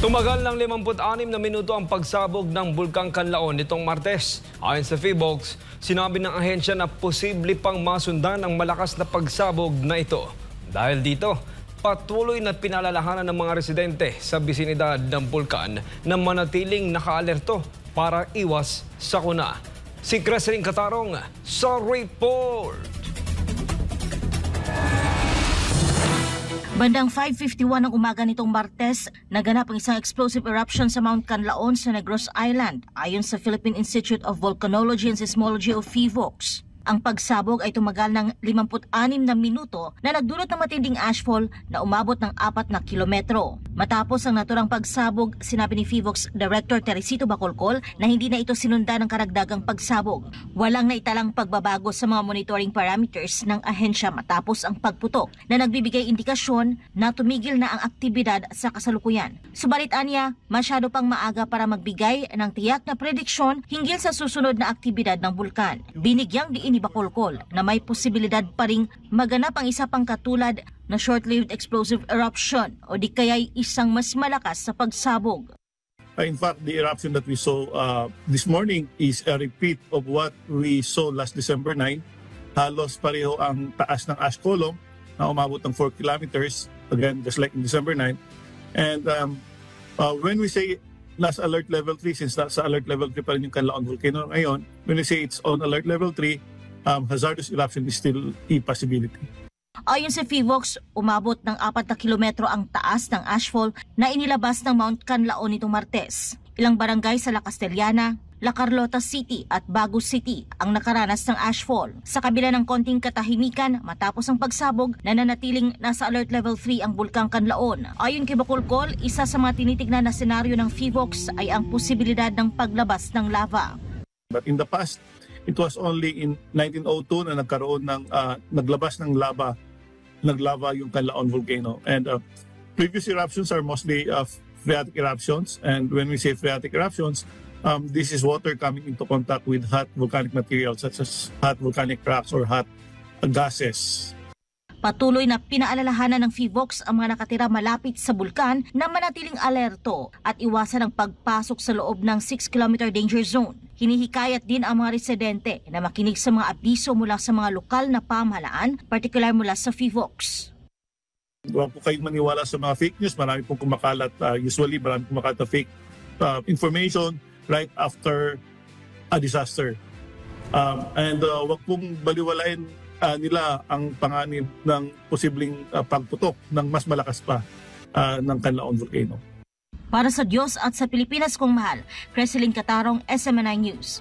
Tumagal ng 56 na minuto ang pagsabog ng Bulkang Canlaon nitong Martes. Ayon sa PHIVOLCS, sinabi ng ahensya na posible pang masundan ang malakas na pagsabog na ito. Dahil dito, patuloy na pinalalahanan ng mga residente sa bisinidad ng bulkan na manatiling nakaalerto para iwas sakuna. Si Creslin Catarong sa report! Bandang 5:51 ng umaga nitong Martes, naganap ang isang explosive eruption sa Mount Canlaon sa Negros Island, ayon sa Philippine Institute of Volcanology and Seismology o PHIVOLCS. Ang pagsabog ay tumagal ng 56 na minuto na nagdulot ng matinding ashfall na umabot ng 4 na kilometro. Matapos ang naturang pagsabog, sinabi ni PHIVOLCS Director Teresito Bacolcol na hindi na ito sinundan ng karagdagang pagsabog. Walang naitalang pagbabago sa mga monitoring parameters ng ahensya matapos ang pagputok na nagbibigay indikasyon na tumigil na ang aktibidad sa kasalukuyan. Subalit anya, masyado pang maaga para magbigay ng tiyak na prediksyon hinggil sa susunod na aktibidad ng bulkan. Binigyang diin ni Bacolcol na may posibilidad pa ring maganap ang isa pang katulad na short-lived explosive eruption o di kaya'y isang mas malakas sa pagsabog. In fact, the eruption that we saw this morning is a repeat of what we saw last December 9. Halos pareho ang taas ng ash column na umabot ng 4 kilometers, again, just like in December 9. And when we say nasa alert level 3, since nasa alert level 3 pa rin yung Canlaon volcano ngayon, when we say it's on alert level 3, hazardous eruption is still a possibility. Ayon sa PHIVOLCS, umabot ng 4 na kilometro ang taas ng ashfall na inilabas ng Mount Canlaon nitong Martes. Ilang barangay sa La Castellana, La Carlota City at Bagus City ang nakaranas ng ashfall. Sa kabila ng konting katahimikan matapos ang pagsabog, nananatiling nasa alert level 3 ang Bulkang Canlaon. Ayon kay Bacolcol, isa sa mga tinitignan na senaryo ng PHIVOLCS ay ang posibilidad ng paglabas ng lava. But in the past, it was only in 1902 na nagkaroon ng naglabas ng lava, naglava yung Canlaon volcano. And previous eruptions are mostly phreatic eruptions. And when we say phreatic eruptions, this is water coming into contact with hot volcanic materials such as hot volcanic rocks or hot gases. Patuloy na pinaalalahanan ng PHIVOLCS ang mga nakatira malapit sa bulkan na manatiling alerto at iwasan ang pagpasok sa loob ng 6-kilometer danger zone. Hinihikayat din ang mga residente na makinig sa mga abiso mula sa mga lokal na pamahalaan, partikular mula sa PHIVOLCS. Huwag po kayong maniwala sa mga fake news. Marami pong kumakalat, usually marami kumakalat na fake information right after a disaster. And huwag pong baliwalain nila ang panganib ng posibleng pagputok ng mas malakas pa ng Canlaon volcano. Para sa Diyos at sa Pilipinas kong mahal, Creslin Catarong, SMNI News.